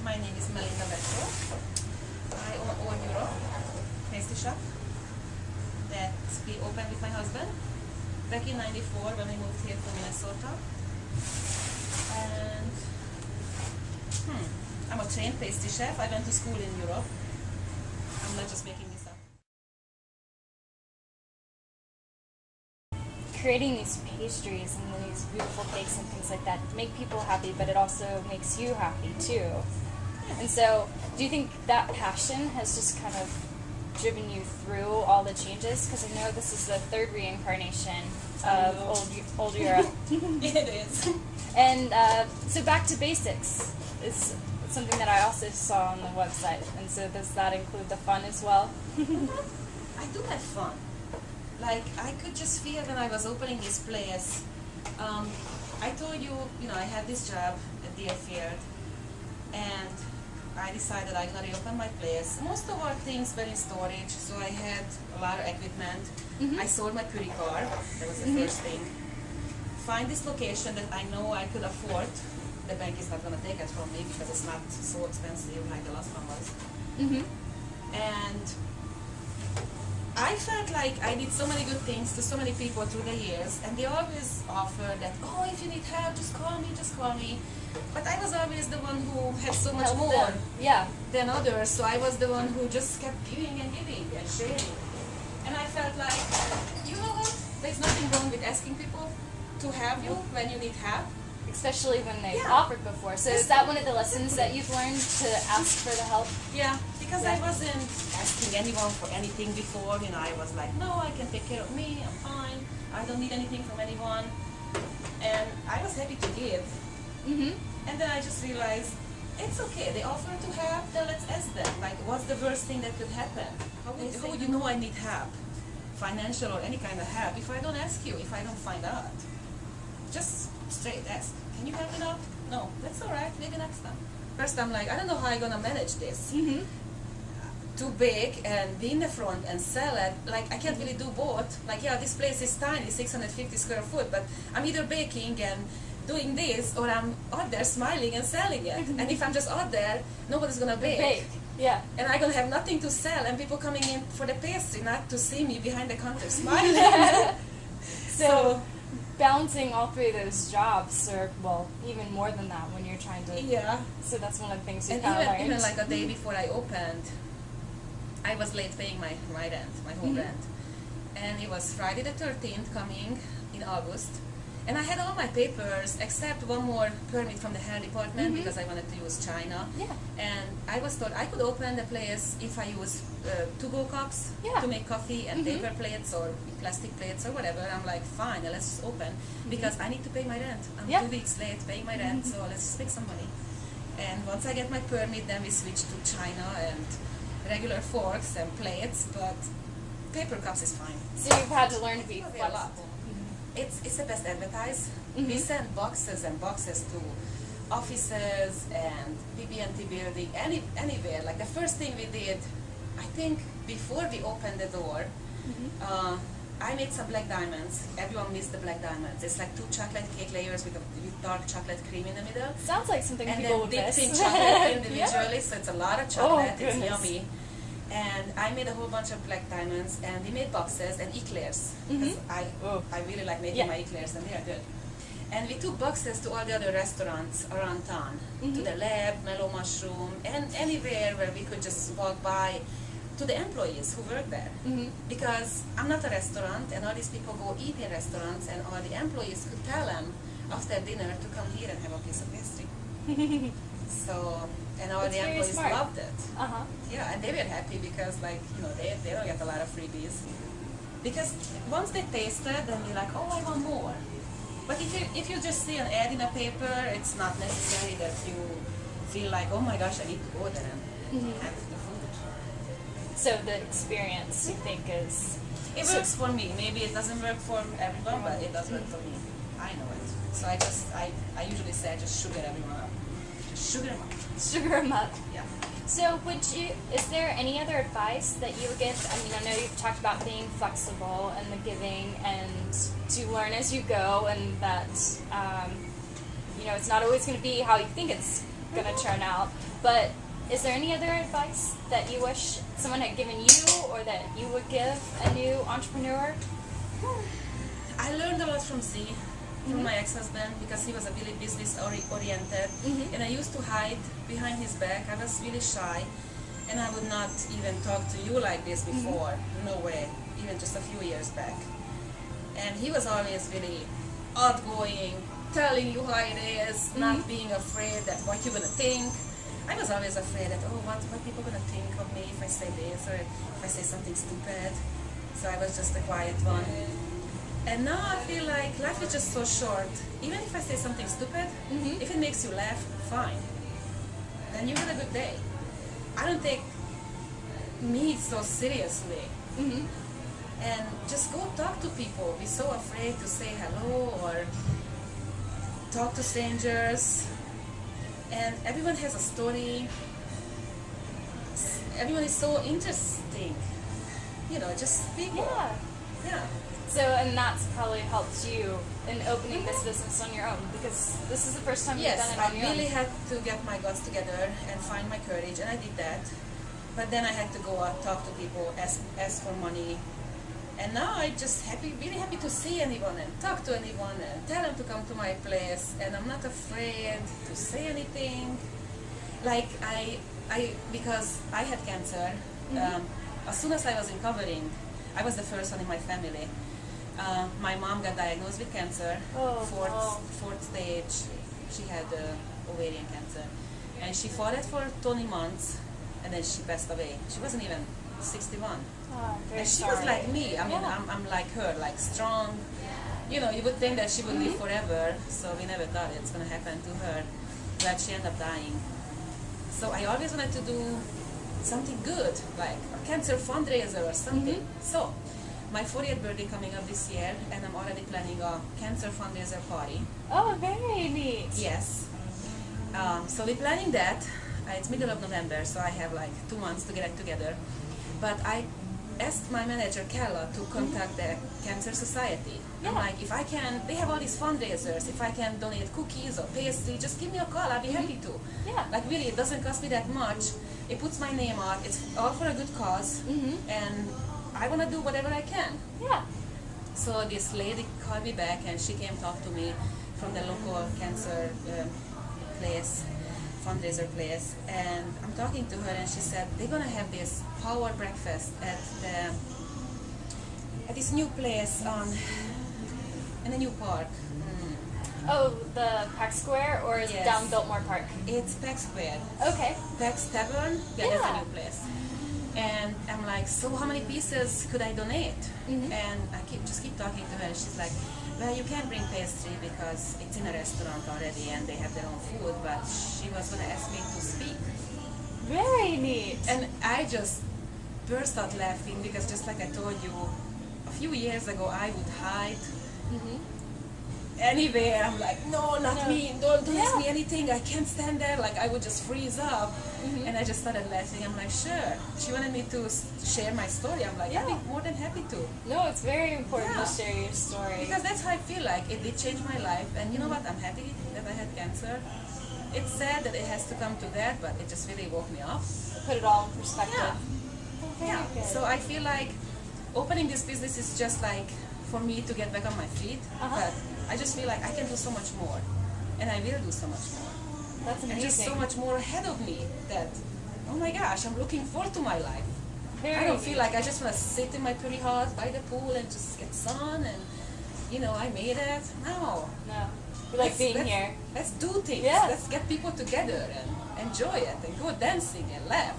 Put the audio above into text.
My name is Melinda Vetro. I own Olde pastry shop that we opened with my husband back in '94 when we moved here to Minnesota. And I'm a trained pastry chef. I went to school in Europe. I'm not just making this up. Creating these pastries and these beautiful cakes and things like that make people happy, but it also makes you happy too. And so, do you think that passion has just kind of driven you through all the changes? Because I know this is the third reincarnation of Olde Europe. It is. And so back to basics is something that I also saw on the website. And so does that include the fun as well? I do have fun. Like, I could just feel when I was opening this place. I told you, I had this job at the airfield, and I decided I'm going to open my place. Most of our things were in storage, so I had a lot of equipment. I sold my puri car. That was the first thing. Find this location that I know I could afford. The bank is not going to take it from me because it's not so expensive like the last one was. And I felt like I did so many good things to so many people through the years, and they always offered that, oh, if you need help, just call me, just call me. But I was always the one who had so much more than others, so I was the one who just kept giving and sharing. And I felt like, you know what, there's nothing wrong with asking people to help you when you need help. Especially when they've offered before. So is that one of the lessons that you've learned, to ask for the help? Yeah, because I wasn't asking anyone for anything before. I was like, no, I can take care of me, I'm fine, I don't need anything from anyone. And I was happy to give. And then I just realized, it's okay, they offer to help, then let's ask them. Like, what's the worst thing that could happen? How would you know I need help? Financial or any kind of help, if I don't ask you, if I don't find out. Just straight ask, can you help me now? No, that's alright, maybe next time. First I'm like, I don't know how I'm gonna manage this. To bake and be in the front and sell it, like I can't really do both. Like, yeah, this place is tiny, 650 square foot, but I'm either baking and doing this, or I'm out there smiling and selling it. And if I'm just out there, nobody's gonna bake. Yeah. And I'm gonna have nothing to sell, and people coming in for the pastry, not to see me behind the counter smiling. So balancing all three of those jobs, or well, even more than that when you're trying to. Yeah. So that's one of the things you and kind of learned. even like a day before I opened, I was late paying my rent, my home rent, and it was Friday the 13th coming in August, and I had all my papers except one more permit from the health department because I wanted to use China. And I was told I could open the place if I use to-go cups to make coffee and paper plates or plastic plates or whatever. I'm like, fine, let's just open because I need to pay my rent. I'm 2 weeks late paying my rent, so let's just make some money. And once I get my permit, then we switch to China and regular forks and plates, but paper cups is fine. So you've had to learn to be flexible. It's the best advertise. We send boxes and boxes to offices and BB&T building, anywhere. Like the first thing we did, I think before we opened the door, I made some black diamonds. Everyone missed the black diamonds. It's like 2 chocolate cake layers with dark chocolate cream in the middle. Sounds like something and people would miss. And then dipped in chocolate individually, so it's a lot of chocolate. Oh, it's yummy. And I made a whole bunch of black diamonds, and we made boxes and eclairs. Because I really like making my eclairs, and they are good. And we took boxes to all the other restaurants around town, to the Lab, Mellow Mushroom, and anywhere where we could just walk by, to the employees who work there. Because I'm not a restaurant, and all these people go eat in restaurants, and all the employees could tell them after dinner to come here and have a piece of pastry. So, and all the employees loved it. Yeah, and they were happy because, like, they don't get a lot of freebies. Because once they taste it, then they're like, oh, I want more. But if you just see an ad in a paper, it's not necessary that you feel like, oh my gosh, I need to go there and have the food. So the experience, you think, is... It works for me. Maybe it doesn't work for everyone, but it does work for me. I know it. So I usually say I just sugar everyone up. Just sugar them up. Sugar them up. Yeah. So is there any other advice that you would give? I mean, I know you've talked about being flexible and the giving and to learn as you go, and that, it's not always going to be how you think it's going to turn out. But is there any other advice that you wish someone had given you or that you would give a new entrepreneur? I learned a lot from Z, from my ex-husband, because he was a really business-oriented, and I used to hide behind his back. I was really shy, and I would not even talk to you like this before. No way, even just a few years back. And he was always really outgoing, telling you how it is, not being afraid that what you're gonna think. I was always afraid that, oh, what people gonna think of me if I say this or if I say something stupid. So I was just the quiet one. And now I feel like life is just so short. Even if I say something stupid, if it makes you laugh, fine. Then you had a good day. I don't take me so seriously. And just go talk to people. Be so afraid to say hello or talk to strangers. And everyone has a story. Everyone is so interesting. You know, just people. Yeah. So, and that's probably helped you in opening this business on your own, because this is the first time you've done it on your own. Yes, I really had to get my guts together and find my courage, and I did that. But then I had to go out, talk to people, ask for money. And now I'm just really happy to see anyone and talk to anyone and tell them to come to my place. And I'm not afraid to say anything. Like because I had cancer, as soon as I was recovering, I was the first one in my family. My mom got diagnosed with cancer, fourth stage. She had ovarian cancer, and she fought it for 20 months, and then she passed away. She wasn't even 61, and she was like me. I mean, I'm like her, like strong. You know, you would think that she would live forever, so we never thought it's gonna happen to her, but she ended up dying. So I always wanted to do something good, like a cancer fundraiser or something. So my 40th birthday coming up this year, and I'm already planning a cancer fundraiser party. Oh, very neat. Yes. So we're planning that. It's middle of November, so I have like 2 months to get it together. But I asked my manager, Kella, to contact the Cancer Society. I'm like, if I can, they have all these fundraisers, if I can donate cookies or pastry, just give me a call, I'll be happy to. Like really, it doesn't cost me that much. It puts my name out, it's all for a good cause, and I want to do whatever I can. So this lady called me back, and she came talk to me from the local cancer place, fundraiser place, and I'm talking to her, and she said they're gonna have this power breakfast at this new place in a new park. Oh, the Pack Square, or is it down Biltmore Park? It's Pack Square. Okay. Pack's Tavern. That's a new place. And I'm like, so how many pieces could I donate? And I just keep talking to her, and she's like, well, you can't bring pastry because it's in a restaurant already and they have their own food, but she was going to ask me to speak. Very neat. And I just burst out laughing, because just like I told you, a few years ago I would hide anywhere. I'm like, no, not me, don't ask me anything, I can't stand there, like I would just freeze up. And I just started laughing. I'm like, sure. She wanted me to share my story. I'm like, I'd be more than happy to. No, it's very important to share your story. Because that's how I feel like. It did change my life. And you know what? I'm happy that I had cancer. It's sad that it has to come to that, but it just really woke me up. Put it all in perspective. Good. So I feel like opening this business is just like for me to get back on my feet. But I just feel like I can do so much more. And I will do so much more. That's amazing. And just so much more ahead of me that, oh my gosh, I'm looking forward to my life. I don't feel like I just want to sit in my pretty house by the pool and just get sun and, you know, I made it. No. You like being here. Let's do things. Yes. Let's get people together and enjoy it and go dancing and laugh.